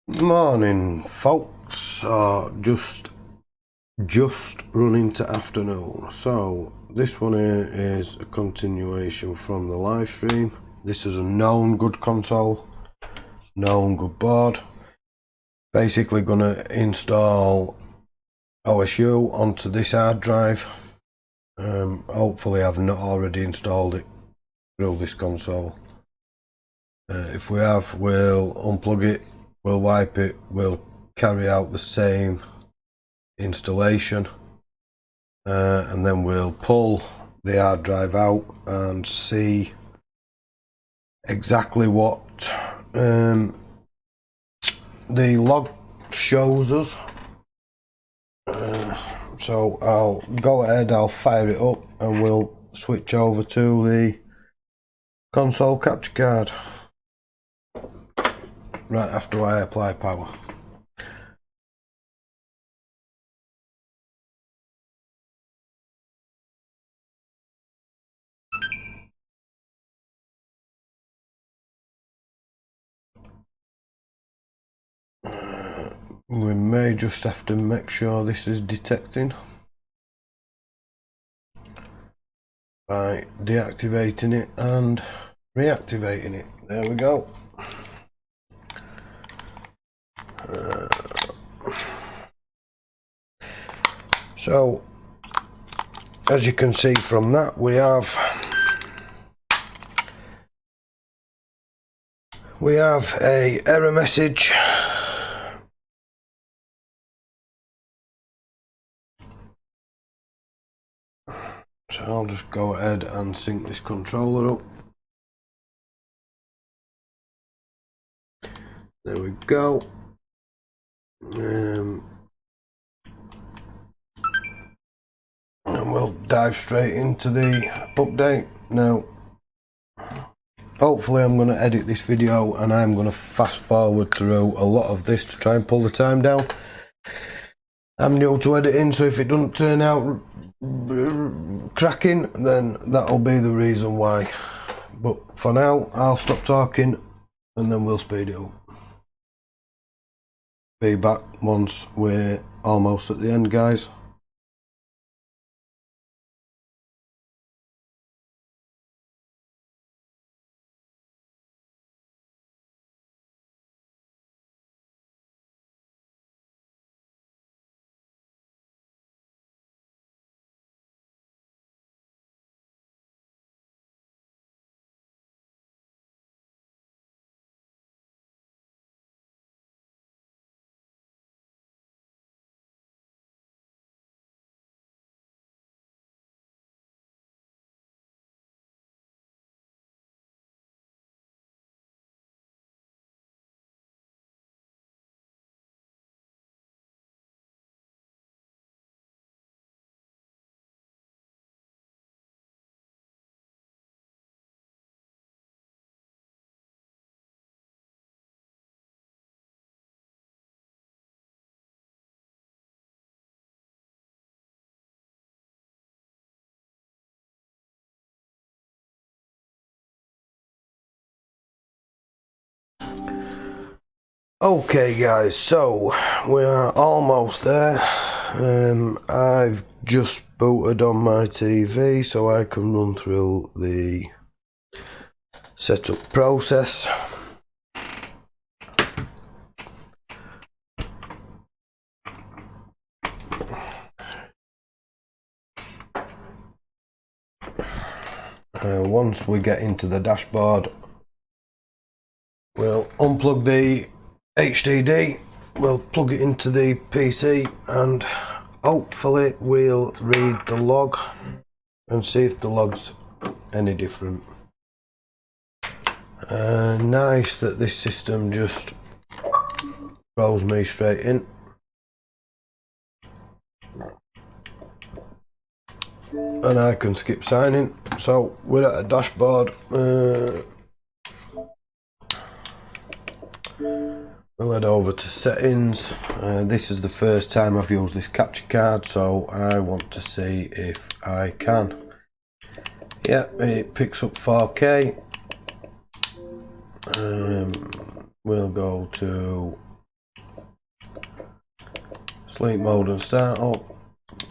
Morning, folks. Just running to afternoon. So this one here is a continuation from the live stream. This is a known good console, known good board. Basically gonna install OSU onto this hard drive. Hopefully I've not already installed it through this console. If we have, we'll unplug it, we'll wipe it, we'll carry out the same installation, and then we'll pull the hard drive out and see exactly what the log shows us. So I'll go ahead, I'll fire it up and we'll switch over to the console capture card right after I apply power. We may just have to make sure this is detecting by deactivating it and reactivating it. There we go. So as you can see from that, we have a error message. So I'll just go ahead and sync this controller up. There we go. And we'll dive straight into the update. Now, hopefully I'm going to edit this video and I'm going to fast forward through a lot of this to try and pull the time down. I'm new to editing, so if it doesn't turn out cracking, then that'll be the reason why. But for now, I'll stop talking and then we'll speed it up. Be back once we're almost at the end, guys. Okay guys, so we are almost there. I've just booted on my TV so I can run through the setup process. Once we get into the dashboard, we'll unplug the HDD, we'll plug it into the PC and hopefully we'll read the log and see if the log's any different. Nice that this system just throws me straight in. And I can skip signing. So we're at a dashboard. We'll head over to settings. This is the first time I've used this capture card, so I want to see if I can. Yeah, it picks up 4K. We'll go to Sleep mode and start up,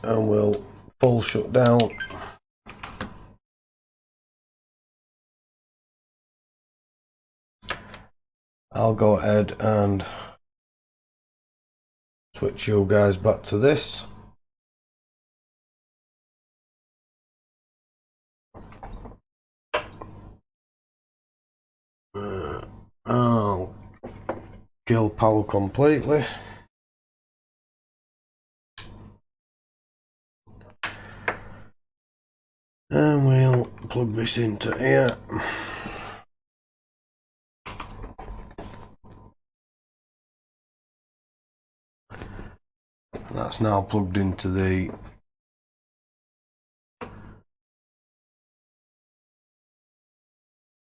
and we'll full shut down. I'll go ahead and switch you guys back to this. I'll kill power completely. And we'll plug this into here. That's now plugged into the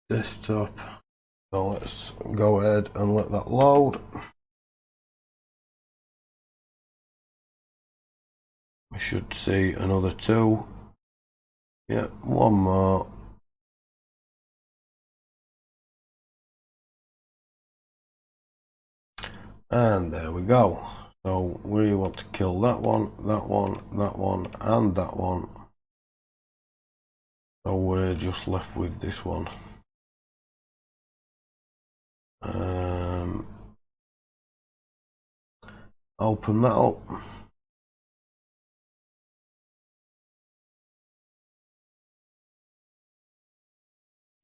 desktop. So let's go ahead and let that load. We should see another two. Yeah, one more. And there we go. So we want to kill that one, that one, that one, and that one. So we're just left with this one. Open that up.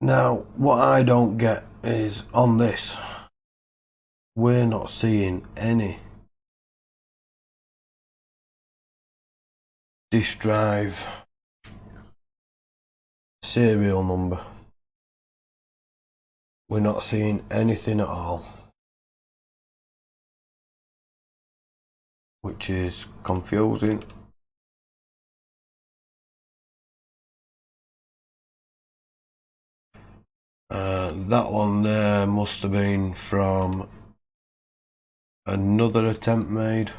Now, what I don't get is on this, we're not seeing any disk drive serial number. We're not seeing anything at all, which is confusing. That one there must have been from another attempt made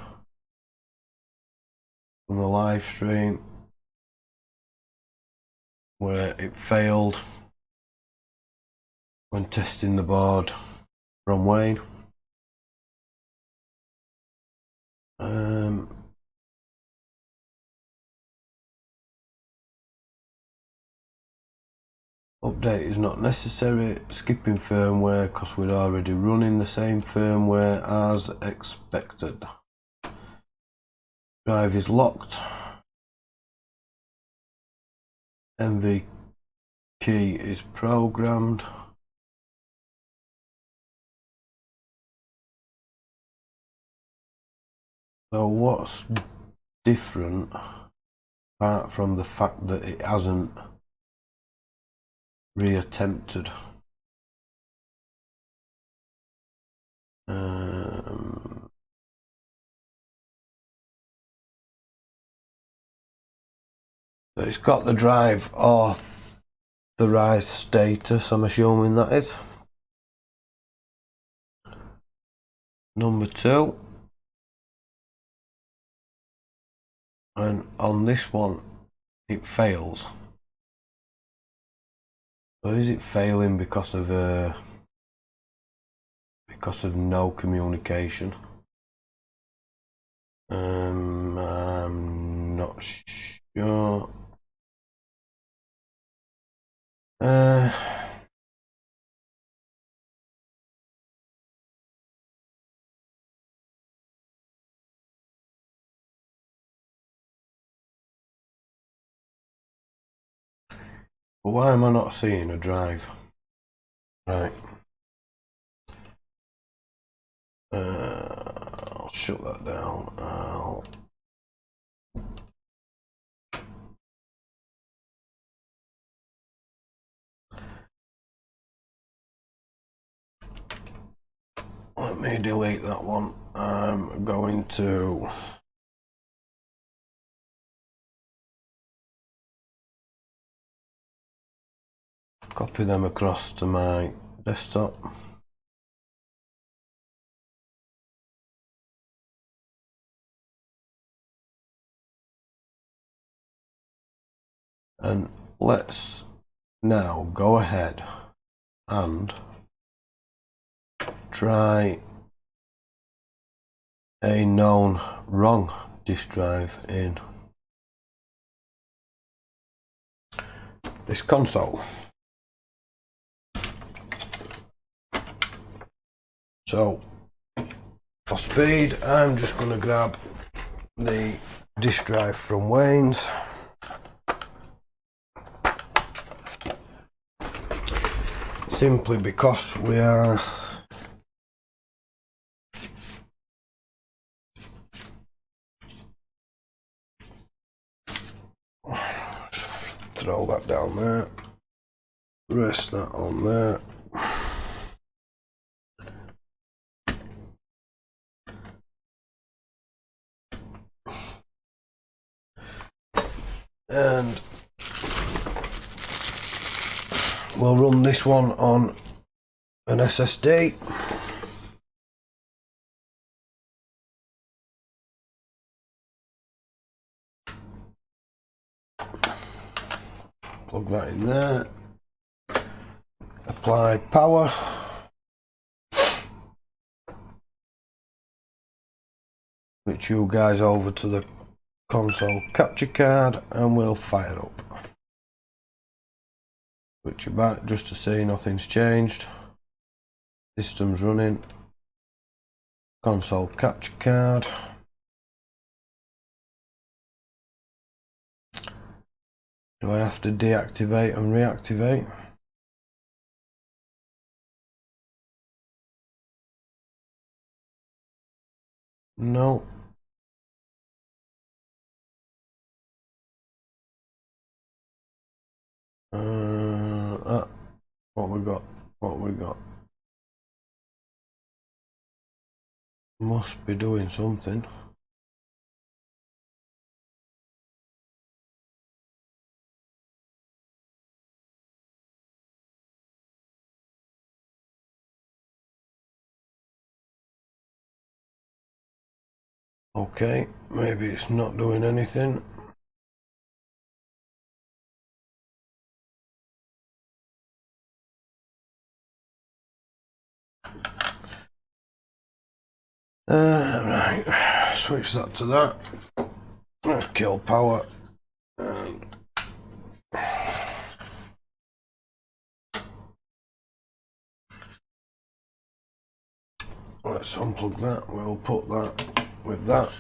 from the live stream where it failed when testing the board from Wayne. Update is not necessary. Skipping firmware because we're already running the same firmware as expected. Drive is locked. MV key is programmed. So what's different apart from the fact that it hasn't reattempted? So it's got the drive authorized status, I'm assuming that is. Number 2. And on this one it fails. So is it failing because of no communication? I'm not sure. But why am I not seeing a drive? Right. I'll shut that down. Let me delete that one. I'm going to copy them across to my desktop. And let's now go ahead and try a known wrong disk drive in this console. So for speed, I'm just going to grab the disk drive from Wayne's. Simply because we are throw that down there, rest that on there. And we'll run this one on an SSD. Plug that in there. Apply power. Switch you guys over to the console capture card and we'll fire up. Switch it back just to see nothing's changed. System's running. Console capture card. Do I have to deactivate and reactivate? No. What we got? What we got? Must be doing something. Okay, maybe it's not doing anything. Right, switch that to that. Kill power. And let's unplug that. We'll put that with that.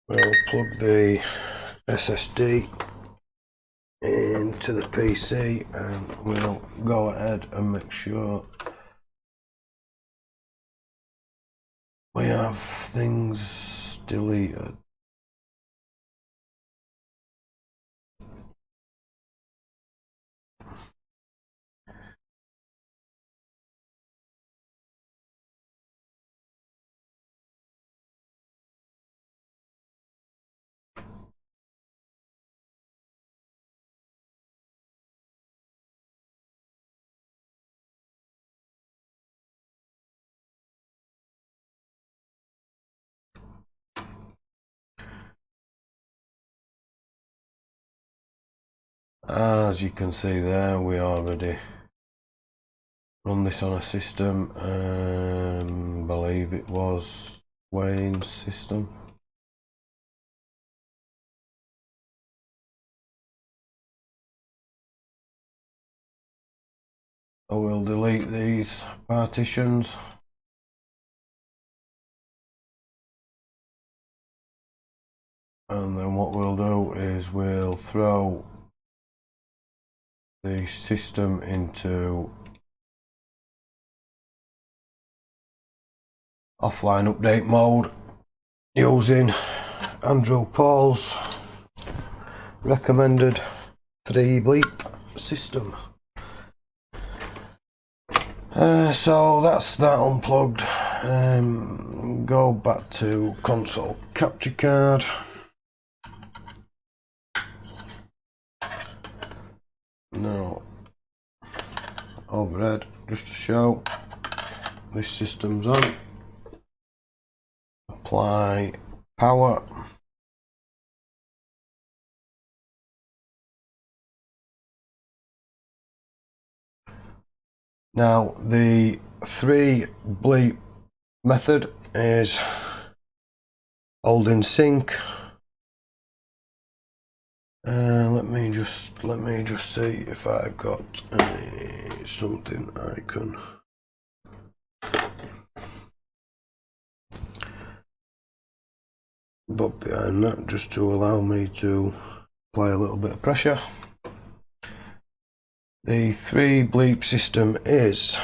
We'll plug the SSD into the PC and we'll go ahead and make sure we have things deleted. As you can see there, we already run this on a system, believe it was Wayne's system. I will delete these partitions. And then what we'll do is we'll throw the system into offline update mode using Andrew Paul's recommended 3 bleep system. So that's that unplugged. Go back to console capture card. Now overhead just to show this system's on. Apply power. Now the 3 bleep method is holding sink. Let me just see if I've got something I can. But behind that, just to allow me to apply a little bit of pressure. The 3 bleep system is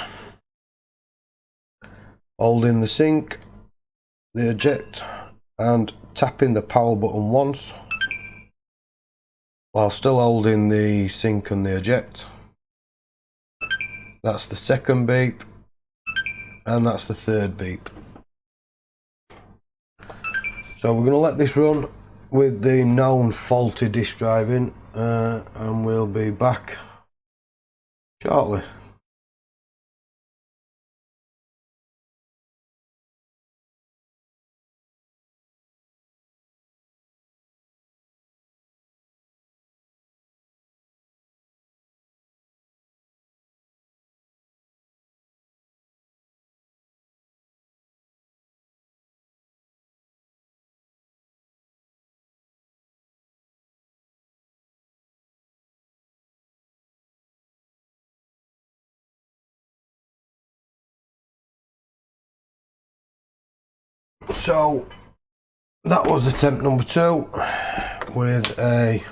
holding the sink, the eject, and tapping the power button once while still holding the sink and the eject. That's the second beep, and that's the third beep. So we're going to let this run with the known faulty disk drive in, and we'll be back shortly. So that was attempt number 2 with a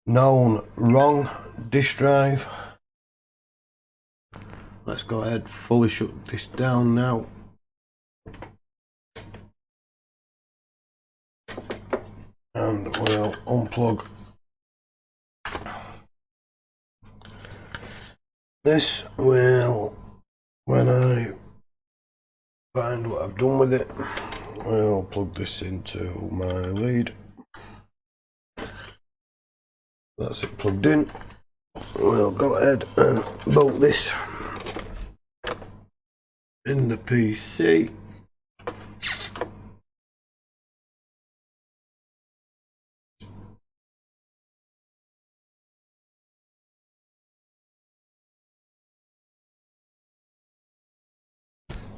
known wrong disk drive. Let's go ahead, fully shut this down now. And we'll unplug this. When I find what I've done with it, we'll plug this into my lead. That's it plugged in. We'll go ahead and bolt this in the PC.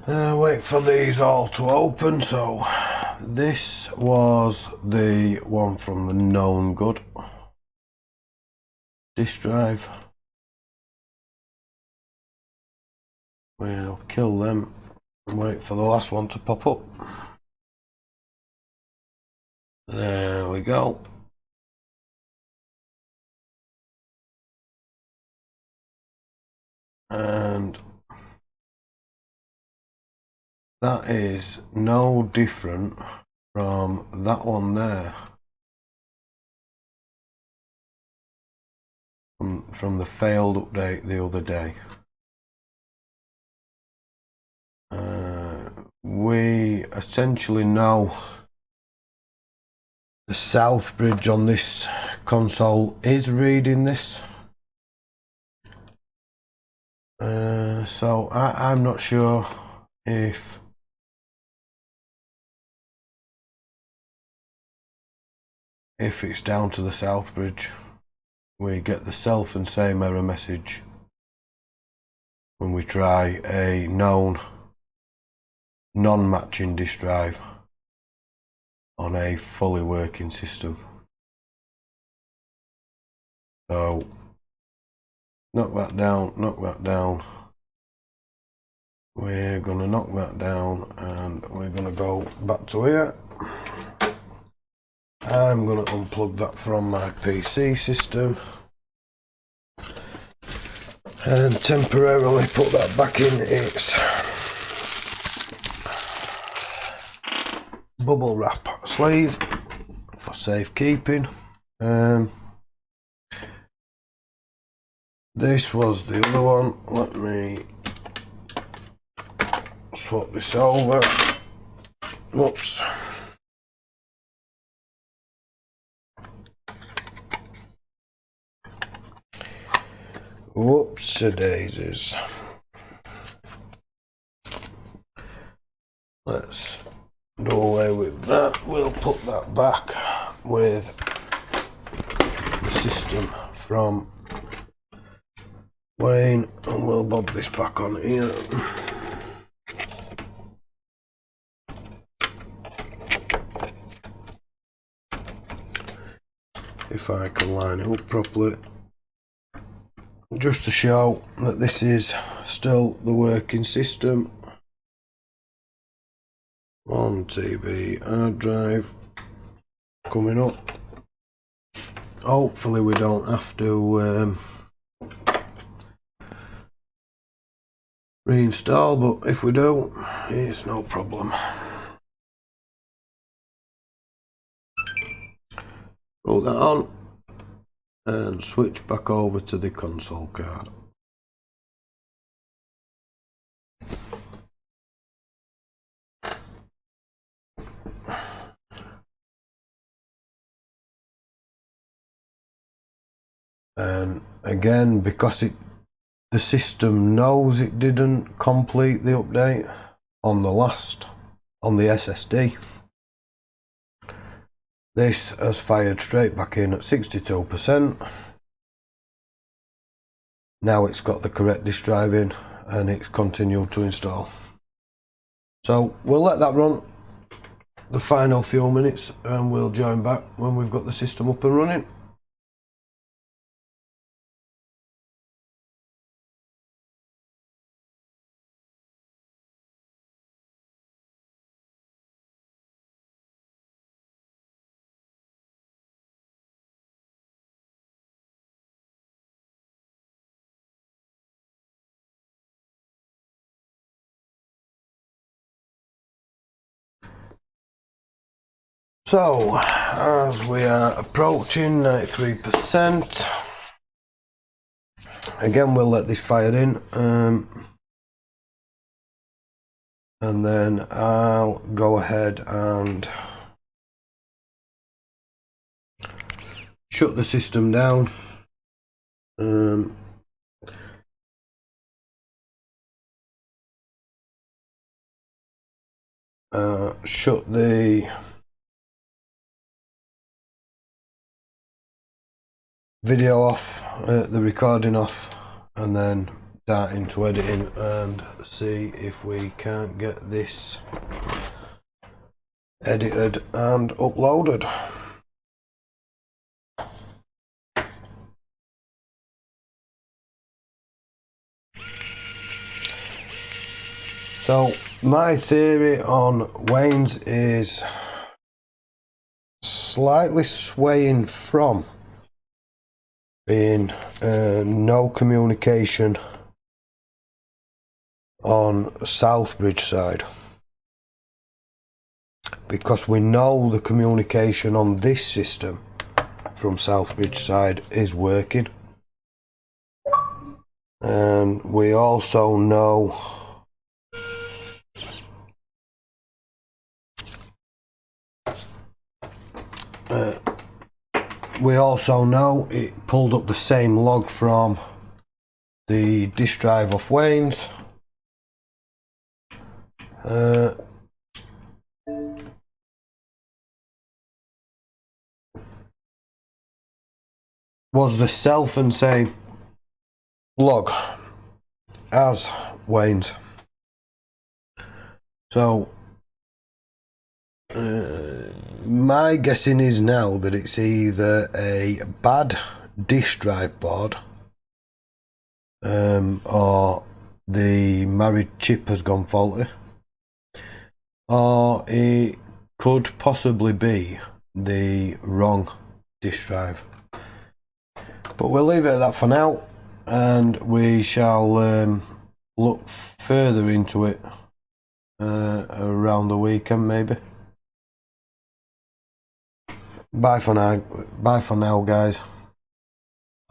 Wait for these all to open. So this was the one from the known good disk drive. We'll kill them and wait for the last one to pop up. There we go. And that is no different from that one there. From the failed update the other day. We essentially know the southbridge on this console is reading this. So I'm not sure if it's down to the southbridge. We get the self and same error message when we try a known non-matching disk drive on a fully working system. So knock that down. We're gonna knock that down and we're gonna go back to here. I'm gonna unplug that from my PC system and temporarily put that back in its bubble wrap sleeve for safekeeping. This was the other one. Let me swap this over. Whoops. Whoopsie-daisies. Let's do away with that. We'll put that back with the system from Wayne and we'll bob this back on here. if I can line it up properly, just to show that this is still the working system. 1 TB hard drive coming up. Hopefully we don't have to reinstall, but if we do, it's no problem. Put that on and switch back over to the console card. And again, because the system knows it didn't complete the update on the SSD, this has fired straight back in at 62%. Now it's got the correct disk drive in and it's continued to install. So we'll let that run the final few minutes and we'll join back when we've got the system up and running. So, as we are approaching 93%, again we'll let this fire in, and then I'll go ahead and shut the system down. Shut the video off, the recording off, and then dart into editing and see if we can't get this edited and uploaded. So my theory on Wayne's is slightly swaying from being no communication on southbridge side, because we know the communication on this system from southbridge side is working, and we also know it pulled up the same log from the disk drive of Wayne's. Was the self and same log as Wayne's. So my guessing is now that it's either a bad disk drive board, or the married chip has gone faulty, or it could possibly be the wrong disk drive. But we'll leave it at that for now, and we shall look further into it around the weekend maybe. Bye for now guys.